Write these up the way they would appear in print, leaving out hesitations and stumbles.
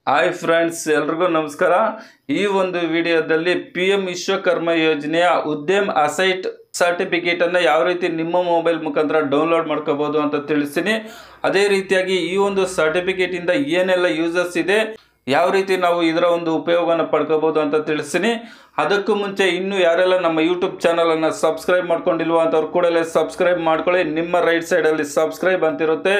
Hi friends, ಎಲ್ರಿಗೂ ನಮಸ್ಕಾರ. ಈ ಒಂದು ವಿಡಿಯೋದಲ್ಲಿ PM ವಿಶ್ವಕರ್ಮ ಯೋಜನೆಯ ಉದ್ಯಮ್ ಅಸೈಟ್ ಸರ್ಟಿಫಿಕೇಟ್ ಅನ್ನು ಯಾವ ರೀತಿ ನಿಮ್ಮ ಮೊಬೈಲ್ ಮುಖಾಂತರ ಡೌನ್ಲೋಡ್ ಮಾಡ್ಕೋಬಹುದು ಅಂತ ತಿಳಿಸ್ತೀನಿ. ಅದೇ ರೀತಿಯಾಗಿ ಈ ಒಂದು ಸರ್ಟಿಫಿಕೇಟ್ ಇಂದ ಏನೆಲ್ಲ ಯೂಸಸ್ ಇದೆ, ಯಾವ ರೀತಿ ನಾವು ಇದರ ಒಂದು ಉಪಯೋಗವನ್ನು ಪಡ್ಕೋಬಹುದು ಅಂತ ತಿಳಿಸ್ತೀನಿ. ಅದಕ್ಕೂ ಮುಂಚೆ ಇನ್ನೂ ಯಾರೆಲ್ಲ ನಮ್ಮ ಯೂಟ್ಯೂಬ್ ಚಾನಲ್ ಅನ್ನು ಸಬ್ಸ್ಕ್ರೈಬ್ ಮಾಡ್ಕೊಂಡಿಲ್ವೋ ಅಂತವ್ರು ಕೂಡಲೇ ಸಬ್ಸ್ಕ್ರೈಬ್ ಮಾಡ್ಕೊಳ್ಳಿ. ನಿಮ್ಮ ರೈಟ್ ಸೈಡಲ್ಲಿ ಸಬ್ಸ್ಕ್ರೈಬ್ ಅಂತಿರುತ್ತೆ,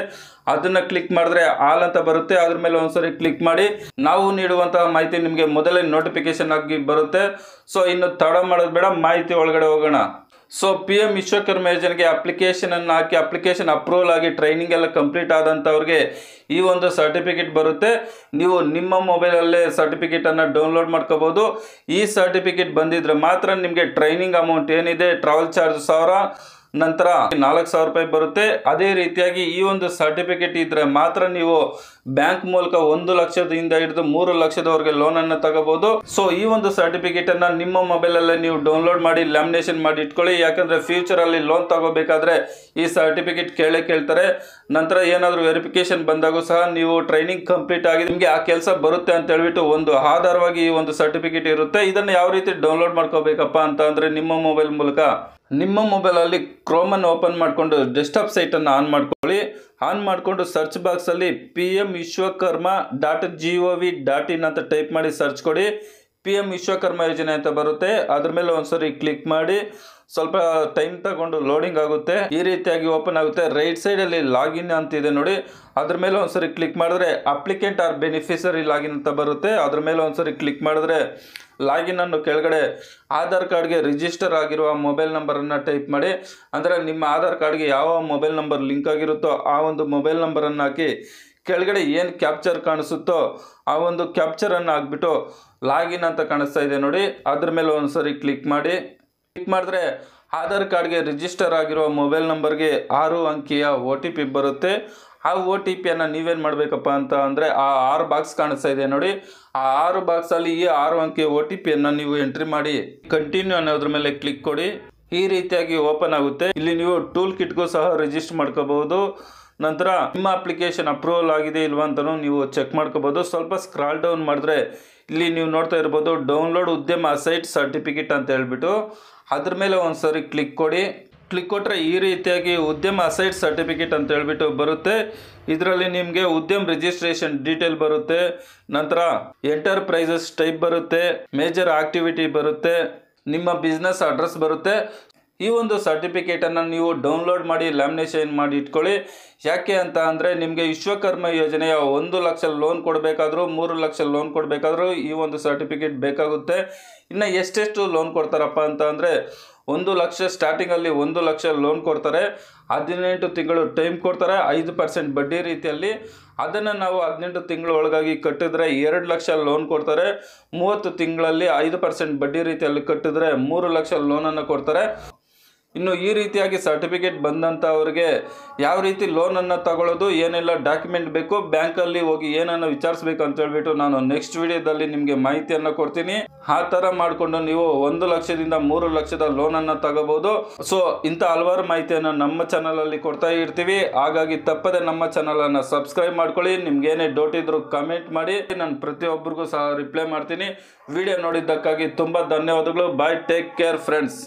ಅದನ್ನ ಕ್ಲಿಕ್ ಮಾಡಿದ್ರೆ ಆಲ್ ಅಂತ ಬರುತ್ತೆ. ಅದ್ರ ಮೇಲೆ ಒಂದ್ಸರಿ ಕ್ಲಿಕ್ ಮಾಡಿ, ನಾವು ನೀಡುವಂತಹ ಮಾಹಿತಿ ನಿಮಗೆ ಮೊದಲೇ ನೋಟಿಫಿಕೇಶನ್ ಆಗಿ ಬರುತ್ತೆ. ಸೊ ಇನ್ನು ತಡ ಮಾಡೋದು ಬೇಡ, ಮಾಹಿತಿ ಒಳಗಡೆ ಹೋಗೋಣ. ಸೊ PM ವಿಶ್ವಕರ್ಮ ಯೋಜನೆಗೆ ಅಪ್ಲಿಕೇಶನ್ ಅನ್ನು ಹಾಕಿ ಅಪ್ಲಿಕೇಶನ್ ಅಪ್ರೂವಲ್ ಆಗಿ ಟ್ರೈನಿಂಗ್ ಎಲ್ಲ ಕಂಪ್ಲೀಟ್ ಆದಂಥವ್ರಿಗೆ ಈ ಒಂದು ಸರ್ಟಿಫಿಕೇಟ್ ಬರುತ್ತೆ. ನೀವು ನಿಮ್ಮ ಮೊಬೈಲಲ್ಲೇ ಸರ್ಟಿಫಿಕೇಟನ್ನು ಡೌನ್ಲೋಡ್ ಮಾಡ್ಕೋಬೋದು. ಈ ಸರ್ಟಿಫಿಕೇಟ್ ಬಂದಿದ್ರೆ ಮಾತ್ರ ನಿಮಗೆ ಟ್ರೈನಿಂಗ್ ಅಮೌಂಟ್ ಏನಿದೆ, ಟ್ರಾವೆಲ್ ಚಾರ್ಜ್ 1000, ನಂತರ 4000 ರೂಪಾಯಿ ಬರುತ್ತೆ. ಅದೇ ರೀತಿಯಾಗಿ ಈ ಒಂದು ಸರ್ಟಿಫಿಕೇಟ್ ಇದ್ರೆ ಮಾತ್ರ ನೀವು ಬ್ಯಾಂಕ್ ಮೂಲಕ 1 ಲಕ್ಷದಿಂದ ಹಿಡಿದು 3 ಲಕ್ಷದವರೆಗೆ ಲೋನ್ ಅನ್ನು ತಗೋಬಹುದು. ಸೊ ಈ ಒಂದು ಸರ್ಟಿಫಿಕೇಟ್ ಅನ್ನ ನಿಮ್ಮ ಮೊಬೈಲ್ ಅಲ್ಲೇ ನೀವು ಡೌನ್ಲೋಡ್ ಮಾಡಿ ಲ್ಯಾಮಿನೇಷನ್ ಮಾಡಿ ಇಟ್ಕೊಳ್ಳಿ. ಯಾಕಂದ್ರೆ ಫ್ಯೂಚರ್ ಅಲ್ಲಿ ಲೋನ್ ತಗೋಬೇಕಾದ್ರೆ ಈ ಸರ್ಟಿಫಿಕೇಟ್ ಕೇಳ್ತಾರೆ. ನಂತರ ಏನಾದರೂ ವೆರಿಫಿಕೇಶನ್ ಬಂದಾಗೂ ಸಹ ನೀವು ಟ್ರೈನಿಂಗ್ ಕಂಪ್ಲೀಟ್ ಆಗಿ ನಿಮಗೆ ಆ ಕೆಲಸ ಬರುತ್ತೆ ಅಂತ ಹೇಳ್ಬಿಟ್ಟು ಒಂದು ಆಧಾರವಾಗಿ ಈ ಒಂದು ಸರ್ಟಿಫಿಕೇಟ್ ಇರುತ್ತೆ. ಇದನ್ನು ಯಾವ ರೀತಿ ಡೌನ್ಲೋಡ್ ಮಾಡ್ಕೋಬೇಕಪ್ಪ ಅಂತ ಅಂದ್ರೆ ನಿಮ್ಮ ಮೊಬೈಲ್ ಮೂಲಕ ನಿಮ್ಮ ಮೊಬೈಲಲ್ಲಿ ಕ್ರೋಮನ್ನು ಓಪನ್ ಮಾಡಿಕೊಂಡು ಡೆಸ್ಕ್ಟಾಪ್ ಸೈಟನ್ನು ಆನ್ ಮಾಡ್ಕೊಳ್ಳಿ. ಆನ್ ಮಾಡಿಕೊಂಡು ಸರ್ಚ್ ಬಾಕ್ಸಲ್ಲಿ PM Vishwakarma.gov.in ಅಂತ ಟೈಪ್ ಮಾಡಿ ಸರ್ಚ್ ಕೊಡಿ. PM ವಿಶ್ವಕರ್ಮ ಯೋಜನೆ ಅಂತ ಬರುತ್ತೆ. ಅದ್ರ ಮೇಲೆ ಒಂದ್ಸರಿ ಕ್ಲಿಕ್ ಮಾಡಿ, ಸ್ವಲ್ಪ ಟೈಮ್ ತಗೊಂಡು ಲೋಡಿಂಗ್ ಆಗುತ್ತೆ. ಈ ರೀತಿಯಾಗಿ ಓಪನ್ ಆಗುತ್ತೆ. ರೈಟ್ ಸೈಡಲ್ಲಿ ಲಾಗಿನ್ ಅಂತಿದೆ ನೋಡಿ, ಅದ್ರ ಮೇಲೆ ಒಂದ್ಸರಿ ಕ್ಲಿಕ್ ಮಾಡಿದ್ರೆ ಅಪ್ಲಿಕೆಂಟ್ ಆರ್ ಬೆನಿಫಿಷರಿ ಲಾಗಿನ್ ಅಂತ ಬರುತ್ತೆ. ಅದ್ರ ಮೇಲೆ ಒಂದ್ಸರಿ ಕ್ಲಿಕ್ ಮಾಡಿದ್ರೆ ಲಾಗಿನ್ ಅನ್ನು ಕೆಳಗಡೆ ಆಧಾರ್ ಕಾರ್ಡ್ಗೆ ರಿಜಿಸ್ಟರ್ ಆಗಿರುವ ಮೊಬೈಲ್ ನಂಬರನ್ನು ಟೈಪ್ ಮಾಡಿ. ಅಂದರೆ ನಿಮ್ಮ ಆಧಾರ್ ಕಾರ್ಡ್ಗೆ ಯಾವ ಮೊಬೈಲ್ ನಂಬರ್ ಲಿಂಕ್ ಆಗಿರುತ್ತೋ ಆ ಒಂದು ಮೊಬೈಲ್ ನಂಬರನ್ನು ಹಾಕಿ ಕೆಳಗಡೆ ಏನು ಕ್ಯಾಪ್ಚರ್ ಕಾಣಿಸುತ್ತೋ ಆ ಒಂದು ಕ್ಯಾಪ್ಚರನ್ನು ಹಾಕ್ಬಿಟ್ಟು ಲಾಗಿನ್ ಅಂತ ಕಾಣಿಸ್ತಾ ಇದೆ ನೋಡಿ, ಅದ್ರ ಮೇಲೆ ಒಂದ್ಸರಿ ಕ್ಲಿಕ್ ಮಾಡಿ. ಕ್ಲಿಕ್ ಮಾಡಿದ್ರೆ ಆಧಾರ್ ಕಾರ್ಡ್ಗೆ ರಿಜಿಸ್ಟರ್ ಆಗಿರುವ ಮೊಬೈಲ್ ನಂಬರ್ಗೆ 6 ಅಂಕಿಯ OTP ಬರುತ್ತೆ. ಆ OTPಯನ್ನು ನೀವೇನು ಮಾಡಬೇಕಪ್ಪ ಅಂತ ಅಂದರೆ ಆ 6 ಬಾಕ್ಸ್ ಕಾಣಿಸ್ತಾ ಇದೆ ನೋಡಿ, ಆ 6 ಬಾಕ್ಸಲ್ಲಿ ಈ 6 ಅಂಕಿಯ OTPಯನ್ನು ನೀವು ಎಂಟ್ರಿ ಮಾಡಿ ಕಂಟಿನ್ಯೂ ಅನ್ನೋದ್ರ ಮೇಲೆ ಕ್ಲಿಕ್ ಕೊಡಿ. ಈ ರೀತಿಯಾಗಿ ಓಪನ್ ಆಗುತ್ತೆ. ಇಲ್ಲಿ ನೀವು ಟೂಲ್ ಕಿಟ್ಗೂ ಸಹ ರಿಜಿಸ್ಟರ್ ಮಾಡ್ಕೋಬಹುದು. ನಂತರ ನಿಮ್ಮ ಅಪ್ಲಿಕೇಶನ್ ಅಪ್ರೂವಲ್ ಆಗಿದೆ ಇಲ್ವಾ ಅಂತಲೂ ನೀವು ಚೆಕ್ ಮಾಡ್ಕೋಬಹುದು. ಸ್ವಲ್ಪ ಸ್ಕ್ರಾಲ್ ಡೌನ್ ಮಾಡಿದ್ರೆ ಇಲ್ಲಿ ನೀವು ನೋಡ್ತಾ ಇರ್ಬೋದು ಡೌನ್ಲೋಡ್ ಉದ್ಯಮ ಅಸೈಟ್ ಸರ್ಟಿಫಿಕೇಟ್ ಅಂತ ಹೇಳ್ಬಿಟ್ಟು, ಅದ್ರ ಮೇಲೆ ಒಂದ್ಸರಿ ಕ್ಲಿಕ್ ಕೊಡಿ. ಕ್ಲಿಕ್ ಕೊಟ್ಟರೆ ಈ ರೀತಿಯಾಗಿ ಉದ್ಯಮ ಅಸೈಟ್ ಸರ್ಟಿಫಿಕೇಟ್ ಅಂತ ಹೇಳ್ಬಿಟ್ಟು ಬರುತ್ತೆ. ಇದರಲ್ಲಿ ನಿಮಗೆ ಉದ್ಯಮ ರಿಜಿಸ್ಟ್ರೇಷನ್ ಡೀಟೇಲ್ ಬರುತ್ತೆ, ನಂತರ ಎಂಟರ್ಪ್ರೈಸಸ್ ಟೈಪ್ ಬರುತ್ತೆ, ಮೇಜರ್ ಆಕ್ಟಿವಿಟಿ ಬರುತ್ತೆ, ನಿಮ್ಮ ಬಿಸ್ನೆಸ್ ಅಡ್ರೆಸ್ ಬರುತ್ತೆ. ಈ ಒಂದು ಸರ್ಟಿಫಿಕೇಟನ್ನು ನೀವು ಡೌನ್ಲೋಡ್ ಮಾಡಿ ಲ್ಯಾಮಿನೇಷನ್ ಮಾಡಿ ಇಟ್ಕೊಳ್ಳಿ. ಯಾಕೆ ಅಂತ ಅಂದರೆ ನಿಮಗೆ ವಿಶ್ವಕರ್ಮ ಯೋಜನೆಯ 1 ಲಕ್ಷ ಲೋನ್ ಕೊಡಬೇಕಾದ್ರೂ 3 ಲಕ್ಷ ಲೋನ್ ಕೊಡಬೇಕಾದ್ರೂ ಈ ಒಂದು ಸರ್ಟಿಫಿಕೇಟ್ ಬೇಕಾಗುತ್ತೆ. ಇನ್ನು ಎಷ್ಟೆಷ್ಟು ಲೋನ್ ಕೊಡ್ತಾರಪ್ಪ ಅಂತ ಅಂದರೆ 1 ಲಕ್ಷ ಸ್ಟಾರ್ಟಿಂಗಲ್ಲಿ 1 ಲಕ್ಷ ಲೋನ್ ಕೊಡ್ತಾರೆ. 18 ತಿಂಗಳು ಟೈಮ್ ಕೊಡ್ತಾರೆ, 5% ಬಡ್ಡಿ ರೀತಿಯಲ್ಲಿ. ಅದನ್ನು ನಾವು 18 ತಿಂಗಳ ಒಳಗಾಗಿ ಕಟ್ಟಿದ್ರೆ 2 ಲಕ್ಷ ಲೋನ್ ಕೊಡ್ತಾರೆ. 30 ತಿಂಗಳಲ್ಲಿ 5% ಬಡ್ಡಿ ರೀತಿಯಲ್ಲಿ ಕಟ್ಟಿದ್ರೆ 3 ಲಕ್ಷ ಲೋನನ್ನು ಕೊಡ್ತಾರೆ. ಇನ್ನು ಈ ರೀತಿಯಾಗಿ ಸರ್ಟಿಫಿಕೇಟ್ ಬಂದಂಥವ್ರಿಗೆ ಯಾವ ರೀತಿ ಲೋನನ್ನು ತಗೊಳ್ಳೋದು, ಏನೆಲ್ಲ ಡಾಕ್ಯುಮೆಂಟ್ ಬೇಕು, ಬ್ಯಾಂಕಲ್ಲಿ ಹೋಗಿ ಏನನ್ನು ವಿಚಾರಿಸ್ಬೇಕು ಅಂತ ಹೇಳ್ಬಿಟ್ಟು ನಾನು ನೆಕ್ಸ್ಟ್ ವಿಡಿಯೋದಲ್ಲಿ ನಿಮಗೆ ಮಾಹಿತಿಯನ್ನು ಕೊಡ್ತೀನಿ. ಆ ಥರ ಮಾಡಿಕೊಂಡು ನೀವು 1 ಲಕ್ಷದಿಂದ 3 ಲಕ್ಷದ ಲೋನನ್ನು ತಗೋಬಹುದು. ಸೊ ಇಂಥ ಹಲವಾರು ಮಾಹಿತಿಯನ್ನು ನಮ್ಮ ಚಾನಲಲ್ಲಿ ಕೊಡ್ತಾ ಇರ್ತೀವಿ. ಹಾಗಾಗಿ ತಪ್ಪದೆ ನಮ್ಮ ಚಾನಲನ್ನು ಸಬ್ಸ್ಕ್ರೈಬ್ ಮಾಡ್ಕೊಳ್ಳಿ. ನಿಮ್ಗೇನೇ ಡೌಟ್ ಇದ್ರೂ ಕಮೆಂಟ್ ಮಾಡಿ, ನಾನು ಪ್ರತಿಯೊಬ್ಬರಿಗೂ ಸಹ ರಿಪ್ಲೈ ಮಾಡ್ತೀನಿ. ವಿಡಿಯೋ ನೋಡಿದ್ದಕ್ಕಾಗಿ ತುಂಬ ಧನ್ಯವಾದಗಳು. ಬಾಯ್, ಟೇಕ್ ಕೇರ್ ಫ್ರೆಂಡ್ಸ್.